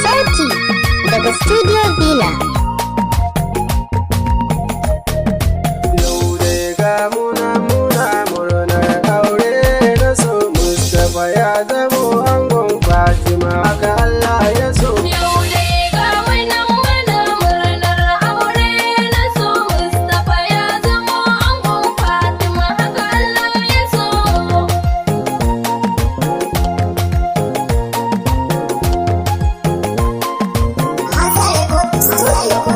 Sauti daga Studio Villa. Yau dai ga muna murnar aure na so Mustapha ya zamo angon Fatima haka Allah ya so. Yau dai ga muna murnar aure na so Mustapha ya zamo angon Fatima haka Allah ya so.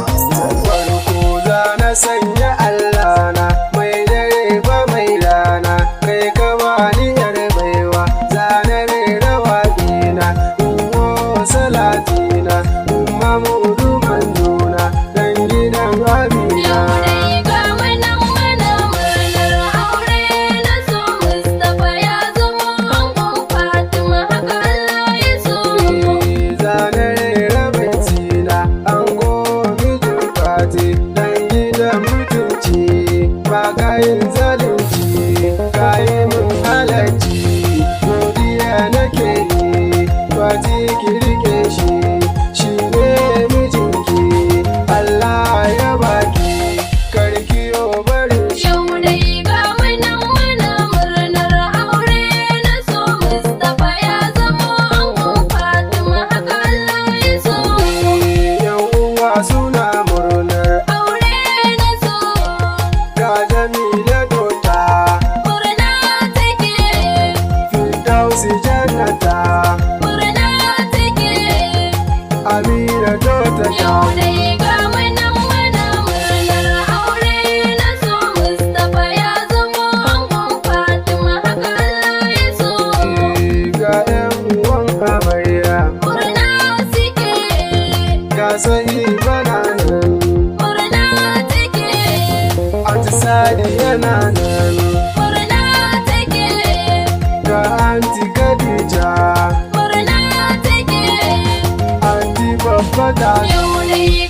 Farko za na sanya Allah na mai dare ba mai rana kai ka bani yar baiwa zana rera waƙina inwo salatina mamudu manzuna dan gidan Amina. Yau dai ga muna murnar aure na so Mustapha ya zamo angon Fatima haka Allah ya so. Zana rera baitina ango mijin fati dan gidan mutunci ba kayin zalunci kayi mun halarci godiya nake yi fati ki rike shi ne mijinki Allah ya baki karkiyo barin shi. Yau dai ga muna murnar aure na so Mustapha ya zamo angon Fatima haka Allah ya so. Yan uwa suna murnar Aure na so ga Jamila Dota murna take, Firdausi Jannata murna take. Amina Dota Yau dai ga muna murnar aure na so Mustapha ya zamo angon Fatima haka Allah ya so. ga 'yan uwan amarya Murna suke, ga sahi bana nan murna take, Aunty Sadi yana nan murna take, ga Aunty Khadija murna take. Aunty Babba ta Yau dai